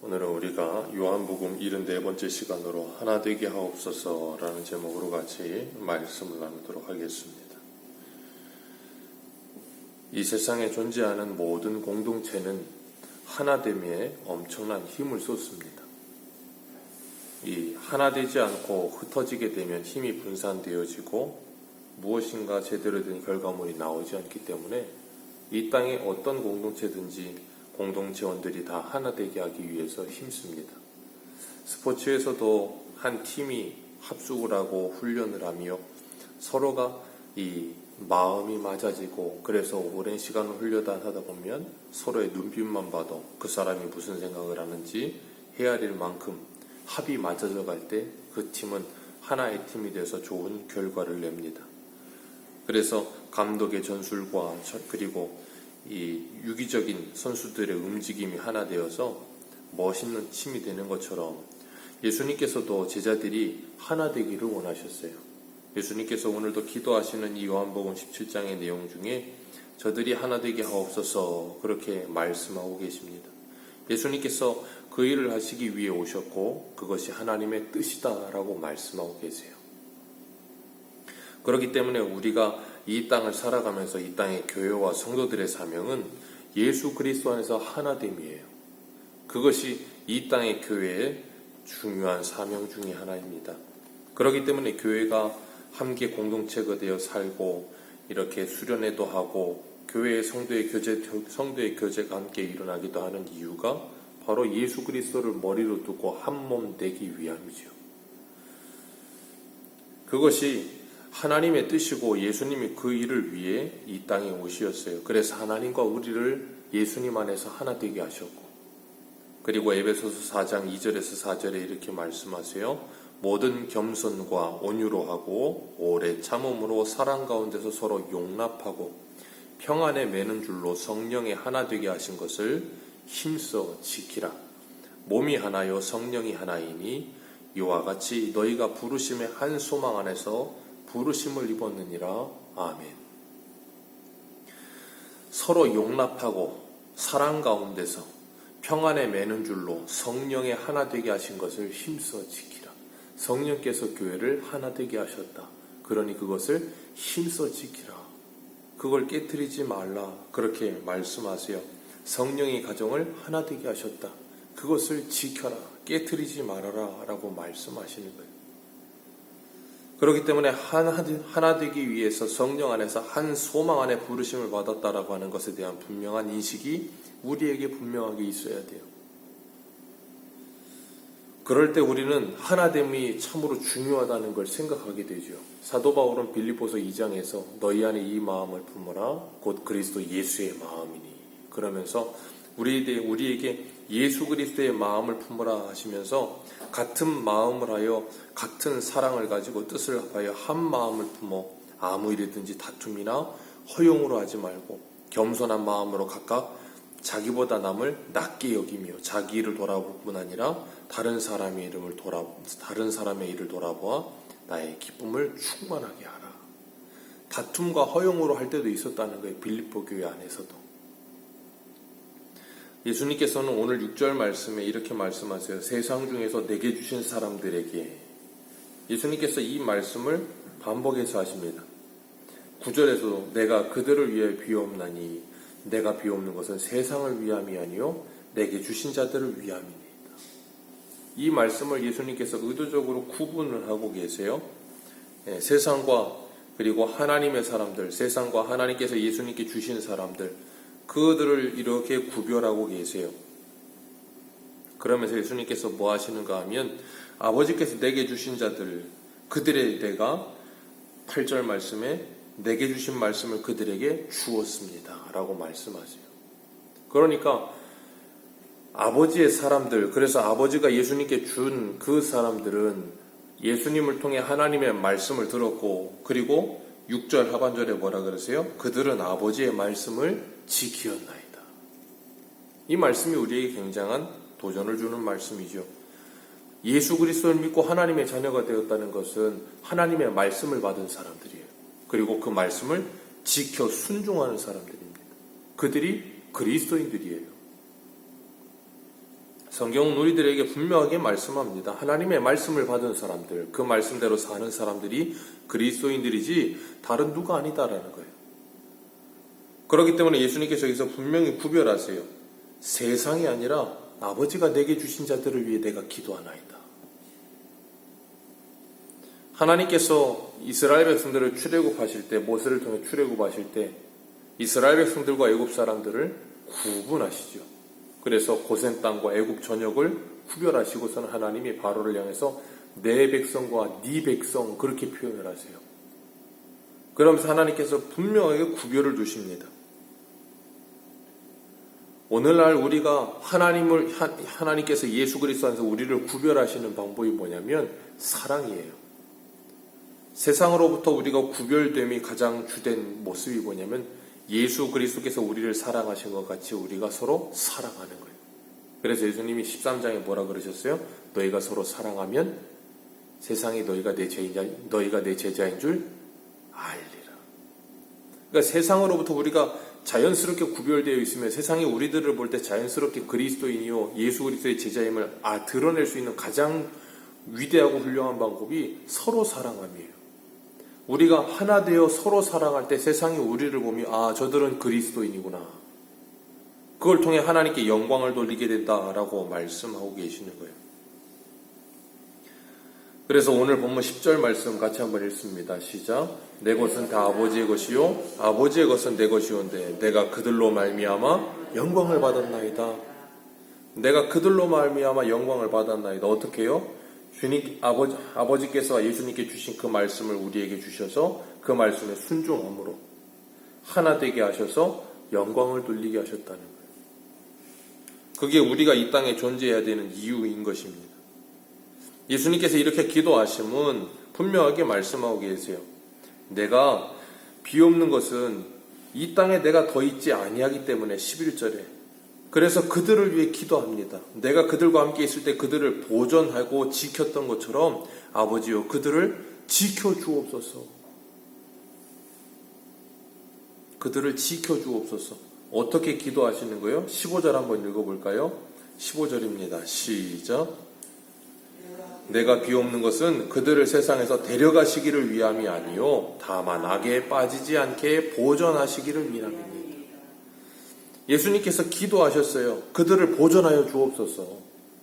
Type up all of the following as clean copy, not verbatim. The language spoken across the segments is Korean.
오늘은 우리가 요한복음 74번째 시간으로 하나 되게 하옵소서라는 제목으로 같이 말씀을 나누도록 하겠습니다. 이 세상에 존재하는 모든 공동체는 하나됨에 엄청난 힘을 쏟습니다. 이 하나 되지 않고 흩어지게 되면 힘이 분산되어지고 무엇인가 제대로 된 결과물이 나오지 않기 때문에 이 땅에 어떤 공동체든지 공동체원들이 다 하나 되게 하기 위해서 힘씁니다. 스포츠에서도 한 팀이 합숙을 하고 훈련을 하며 서로가 이 마음이 맞아지고 그래서 오랜 시간을 훈련하다 보면 서로의 눈빛만 봐도 그 사람이 무슨 생각을 하는지 헤아릴 만큼 합이 맞아져 갈 때 그 팀은 하나의 팀이 돼서 좋은 결과를 냅니다. 그래서 감독의 전술과 그리고 이 유기적인 선수들의 움직임이 하나 되어서 멋있는 팀이 되는 것처럼 예수님께서도 제자들이 하나 되기를 원하셨어요. 예수님께서 오늘도 기도하시는 이 요한복음 17장의 내용 중에 저들이 하나 되게 하옵소서 그렇게 말씀하고 계십니다. 예수님께서 그 일을 하시기 위해 오셨고 그것이 하나님의 뜻이다라고 말씀하고 계세요. 그렇기 때문에 우리가 이 땅을 살아가면서 이 땅의 교회와 성도들의 사명은 예수 그리스도 안에서 하나됨이에요. 그것이 이 땅의 교회의 중요한 사명 중에 하나입니다. 그렇기 때문에 교회가 함께 공동체가 되어 살고 이렇게 수련회도 하고 교회의 성도의 교제가 함께 일어나기도 하는 이유가 바로 예수 그리스도를 머리로 두고 한 몸 되기 위함이죠. 그것이 하나님의 뜻이고 예수님이 그 일을 위해 이 땅에 오셨어요. 그래서 하나님과 우리를 예수님 안에서 하나 되게 하셨고 그리고 에베소서 4장 2절에서 4절에 이렇게 말씀하세요. 모든 겸손과 온유로 하고 오래 참음으로 사랑 가운데서 서로 용납하고 평안에 매는 줄로 성령에 하나 되게 하신 것을 힘써 지키라. 몸이 하나요 성령이 하나이니 이와 같이 너희가 부르심의 한 소망 안에서 부르심을 입었느니라. 아멘. 서로 용납하고 사랑 가운데서 평안에 매는 줄로 성령에 하나 되게 하신 것을 힘써 지키라. 성령께서 교회를 하나 되게 하셨다. 그러니 그것을 힘써 지키라. 그걸 깨트리지 말라. 그렇게 말씀하세요. 성령이 가정을 하나 되게 하셨다. 그것을 지켜라. 깨트리지 말아라. 라고 말씀하시는 거예요. 그렇기 때문에 하나 되기 위해서 성령 안에서 한 소망 안에 부르심을 받았다라고 하는 것에 대한 분명한 인식이 우리에게 분명하게 있어야 돼요. 그럴 때 우리는 하나됨이 참으로 중요하다는 걸 생각하게 되죠. 사도 바울은 빌립보서 2장에서 너희 안에 이 마음을 품어라 곧 그리스도 예수의 마음이니 그러면서 우리에게 예수 그리스도의 마음을 품으라 하시면서 같은 마음을 하여 같은 사랑을 가지고 뜻을 합하여 한 마음을 품어 아무 일이든지 다툼이나 허용으로 하지 말고 겸손한 마음으로 각각 자기보다 남을 낮게 여기며 자기 일을 돌아볼 뿐 아니라 다른 사람의 일을 돌아보아 나의 기쁨을 충만하게 하라. 다툼과 허용으로 할 때도 있었다는 거예요. 빌립보 교회 안에서도. 예수님께서는 오늘 6절 말씀에 이렇게 말씀하세요. 세상 중에서 내게 주신 사람들에게. 예수님께서 이 말씀을 반복해서 하십니다. 9절에서도 내가 그들을 위해 비옵나니 내가 비옵는 것은 세상을 위함이 아니요 내게 주신 자들을 위함이니이다. 이 말씀을 예수님께서 의도적으로 구분을 하고 계세요. 세상과 그리고 하나님의 사람들, 세상과 하나님께서 예수님께 주신 사람들 그들을 이렇게 구별하고 계세요. 그러면서 예수님께서 뭐 하시는가 하면 아버지께서 내게 주신 자들 그들의 내가 8절 말씀에 내게 주신 말씀을 그들에게 주었습니다 라고 말씀하세요. 그러니까 아버지의 사람들, 그래서 아버지가 예수님께 준 그 사람들은 예수님을 통해 하나님의 말씀을 들었고 그리고 6절 하반절에 뭐라 그러세요? 그들은 아버지의 말씀을 지키었나이다. 이 말씀이 우리에게 굉장한 도전을 주는 말씀이죠. 예수 그리스도를 믿고 하나님의 자녀가 되었다는 것은 하나님의 말씀을 받은 사람들이에요. 그리고 그 말씀을 지켜 순종하는 사람들입니다. 그들이 그리스도인들이에요. 성경은 우리들에게 분명하게 말씀합니다. 하나님의 말씀을 받은 사람들, 그 말씀대로 사는 사람들이 그리스도인들이지 다른 누가 아니다라는 거예요. 그렇기 때문에 예수님께서 여기서 분명히 구별하세요. 세상이 아니라 아버지가 내게 주신 자들을 위해 내가 기도하나이다. 하나님께서 이스라엘 백성들을 출애굽하실 때, 모세를 통해 출애굽하실 때 이스라엘 백성들과 애굽 사람들을 구분하시죠. 그래서 고센 땅과 애굽 전역을 구별하시고서는 하나님이 바로를 향해서 내 백성과 네 백성 그렇게 표현을 하세요. 그러면서 하나님께서 분명하게 구별을 두십니다. 오늘날 우리가 하나님께서 예수 그리스도 안에서 우리를 구별하시는 방법이 뭐냐면 사랑이에요. 세상으로부터 우리가 구별됨이 가장 주된 모습이 뭐냐면 예수 그리스도께서 우리를 사랑하신 것 같이 우리가 서로 사랑하는 거예요. 그래서 예수님이 13장에 뭐라 그러셨어요? 너희가 서로 사랑하면 세상이 너희가 내 제자인 줄 알리라. 그러니까 세상으로부터 우리가 자연스럽게 구별되어 있으면 세상이 우리들을 볼 때 자연스럽게 그리스도인이요 예수 그리스도의 제자임을 드러낼 수 있는 가장 위대하고 훌륭한 방법이 서로 사랑함이에요. 우리가 하나 되어 서로 사랑할 때 세상이 우리를 보며 저들은 그리스도인이구나. 그걸 통해 하나님께 영광을 돌리게 된다라고 말씀하고 계시는 거예요. 그래서 오늘 본문 10절 말씀 같이 한번 읽습니다. 시작. 내 것은 다 아버지의 것이요 아버지의 것은 내 것이온데 내가 그들로 말미암아 영광을 받았나이다. 내가 그들로 말미암아 영광을 받았나이다. 어떻게 해요? 주님 아버지께서 예수님께 주신 그 말씀을 우리에게 주셔서 그 말씀에 순종함으로 하나 되게 하셔서 영광을 돌리게 하셨다는 거예요. 그게 우리가 이 땅에 존재해야 되는 이유인 것입니다. 예수님께서 이렇게 기도하심은 분명하게 말씀하고 계세요. 내가 비옵는 것은 이 땅에 내가 더 있지 아니하기 때문에 11절에 그래서 그들을 위해 기도합니다. 내가 그들과 함께 있을 때 그들을 보존하고 지켰던 것처럼 아버지요 그들을 지켜주옵소서. 그들을 지켜주옵소서. 어떻게 기도하시는 거예요? 15절 한번 읽어볼까요? 15절입니다. 시작. 내가 비옵는 것은 그들을 세상에서 데려가시기를 위함이 아니요 다만 악에 빠지지 않게 보존하시기를 위함이니. 예수님께서 기도하셨어요. 그들을 보존하여 주옵소서.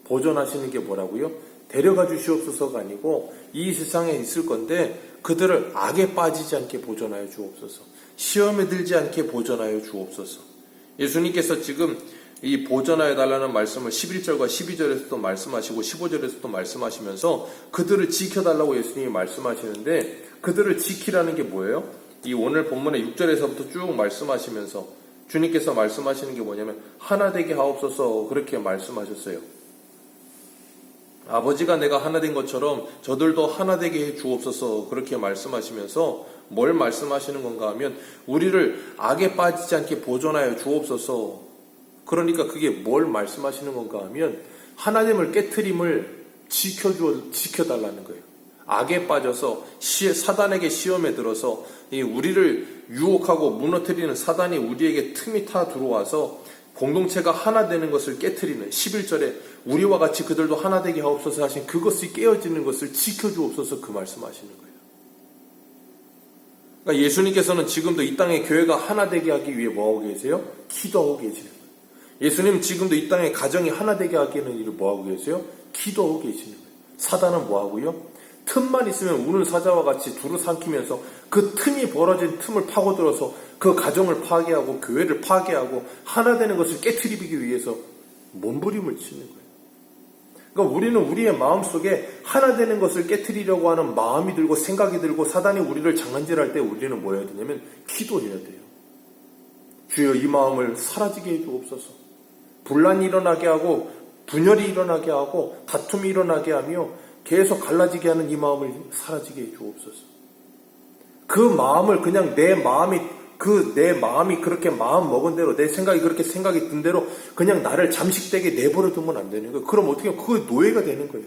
보존하시는 게 뭐라고요? 데려가 주시옵소서가 아니고 이 세상에 있을 건데 그들을 악에 빠지지 않게 보존하여 주옵소서. 시험에 들지 않게 보존하여 주옵소서. 예수님께서 지금 이 보존하여 달라는 말씀을 11절과 12절에서도 말씀하시고 15절에서도 말씀하시면서 그들을 지켜달라고 예수님이 말씀하시는데 그들을 지키라는 게 뭐예요? 이 오늘 본문의 6절에서부터 쭉 말씀하시면서 주님께서 말씀하시는 게 뭐냐면 하나 되게 하옵소서 그렇게 말씀하셨어요. 아버지가 내가 하나 된 것처럼 저들도 하나 되게 해 주옵소서 그렇게 말씀하시면서 뭘 말씀하시는 건가 하면 우리를 악에 빠지지 않게 보존하여 주옵소서. 그러니까 그게 뭘 말씀하시는 건가 하면 하나님을 깨트림을 지켜달라는 거예요. 악에 빠져서 사단에게 시험에 들어서 우리를 유혹하고 무너뜨리는 사단이 우리에게 틈이 타 들어와서 공동체가 하나 되는 것을 깨트리는 11절에 우리와 같이 그들도 하나 되게 하옵소서 하신 그것이 깨어지는 것을 지켜주옵소서 그 말씀하시는 거예요. 그러니까 예수님께서는 지금도 이 땅의 교회가 하나 되게 하기 위해 뭐하고 계세요? 기도하고 계시는 거예요. 예수님 지금도 이 땅의 가정이 하나 되게 하기는 일을 뭐하고 계세요? 기도하고 계시는 거예요. 사단은 뭐하고요? 틈만 있으면 우는 사자와 같이 두루 삼키면서 그 틈이 벌어진 틈을 파고들어서 그 가정을 파괴하고 교회를 파괴하고 하나 되는 것을 깨트리기 위해서 몸부림을 치는 거예요. 그러니까 우리는 우리의 마음속에 하나 되는 것을 깨트리려고 하는 마음이 들고 생각이 들고 사단이 우리를 장난질할 때 우리는 뭐 해야 되냐면 기도해야 돼요. 주여 이 마음을 사라지게 해주옵소서. 분란이 일어나게 하고 분열이 일어나게 하고 다툼이 일어나게 하며 계속 갈라지게 하는 이 마음을 사라지게 해주옵소서. 그 마음을 그냥 내 마음이 그렇게 마음 먹은 대로 내 생각이 그렇게 생각이 든 대로 그냥 나를 잠식되게 내버려 두면 안 되는 거예요. 그럼 어떻게 그 노예가 되는 거예요.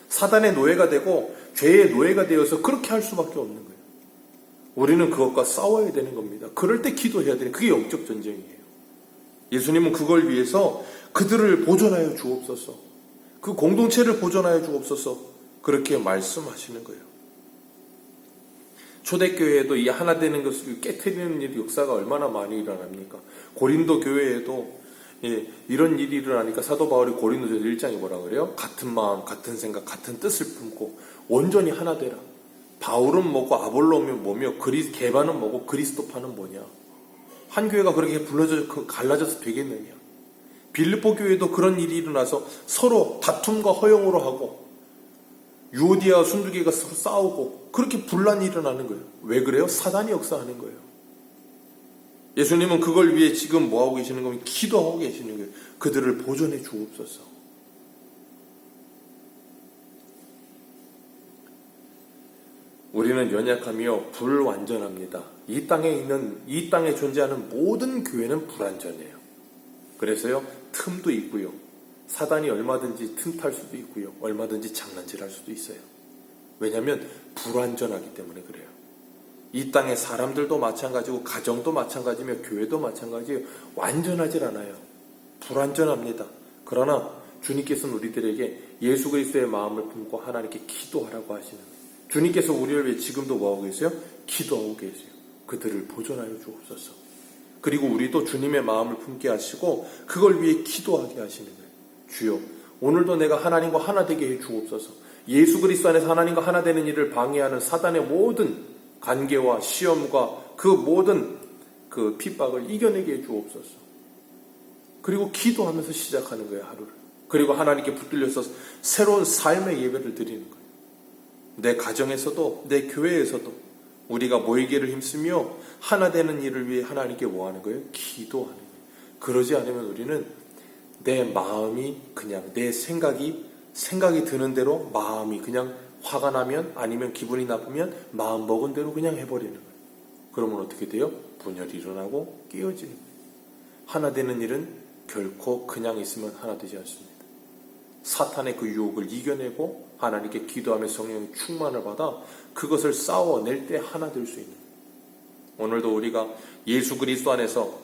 사단의 노예가 되고 죄의 노예가 되어서 그렇게 할 수밖에 없는 거예요. 우리는 그것과 싸워야 되는 겁니다. 그럴 때 기도해야 되는 그게 영적 전쟁이에요. 예수님은 그걸 위해서 그들을 보존하여 주옵소서. 그 공동체를 보존하여 주옵소서. 그렇게 말씀하시는 거예요. 초대교회에도 이 하나 되는 것을 깨트리는 일 역사가 얼마나 많이 일어납니까? 고린도 교회에도 이런 일이 일어나니까 사도 바울이 고린도전서 1장에 뭐라 그래요? 같은 마음, 같은 생각, 같은 뜻을 품고 온전히 하나 되라. 바울은 뭐고 아볼로면 뭐며 게바는 뭐고 그리스도파는 뭐냐? 한 교회가 그렇게 갈라져서 되겠느냐? 빌립보 교회도 그런 일이 일어나서 서로 다툼과 허용으로 하고 유오디아와 순두개가 서로 싸우고 그렇게 분란이 일어나는 거예요. 왜 그래요? 사단이 역사하는 거예요. 예수님은 그걸 위해 지금 뭐하고 계시는 거면 기도하고 계시는 거예요. 그들을 보존해 주옵소서. 우리는 연약하며 불완전합니다. 이 땅에 존재하는 모든 교회는 불완전해요. 그래서요, 틈도 있고요. 사단이 얼마든지 틈탈 수도 있고요. 얼마든지 장난질할 수도 있어요. 왜냐하면 불완전하기 때문에 그래요. 이 땅의 사람들도 마찬가지고 가정도 마찬가지며 교회도 마찬가지예요. 완전하질 않아요. 불완전합니다. 그러나 주님께서는 우리들에게 예수 그리스도의 마음을 품고 하나님께 기도하라고 하시는 거예요. 주님께서 우리를 위해 지금도 뭐하고 계세요? 기도하고 계세요. 그들을 보존하여 주옵소서. 그리고 우리도 주님의 마음을 품게 하시고 그걸 위해 기도하게 하시는 거예요. 주여, 오늘도 내가 하나님과 하나 되게 해 주옵소서. 예수 그리스도 안에서 하나님과 하나 되는 일을 방해하는 사단의 모든 관계와 시험과 그 모든 그 핍박을 이겨내게 해 주옵소서. 그리고 기도하면서 시작하는 거예요, 하루를. 그리고 하나님께 붙들려서 새로운 삶의 예배를 드리는 거예요. 내 가정에서도 내 교회에서도 우리가 모이기를 힘쓰며 하나 되는 일을 위해 하나님께 뭐 하는 거예요? 기도하는 거예요. 그러지 않으면 우리는 내 마음이 그냥 내 생각이 드는 대로 마음이 그냥 화가 나면 아니면 기분이 나쁘면 마음 먹은 대로 그냥 해버리는 거예요. 그러면 어떻게 돼요? 분열이 일어나고 깨어지는 거예요. 하나 되는 일은 결코 그냥 있으면 하나 되지 않습니다. 사탄의 그 유혹을 이겨내고 하나님께 기도하며 성령의 충만을 받아 그것을 싸워낼 때 하나 될 수 있는 거예요. 오늘도 우리가 예수 그리스도 안에서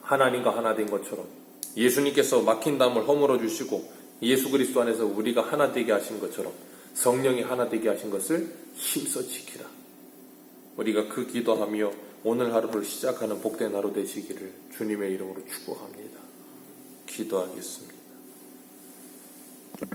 하나님과 하나 된 것처럼 예수님께서 막힌 담을 허물어 주시고 예수 그리스도 안에서 우리가 하나 되게 하신 것처럼 성령이 하나 되게 하신 것을 힘써 지키라. 우리가 그 기도하며 오늘 하루를 시작하는 복된 하루 되시기를 주님의 이름으로 축복합니다. 기도하겠습니다.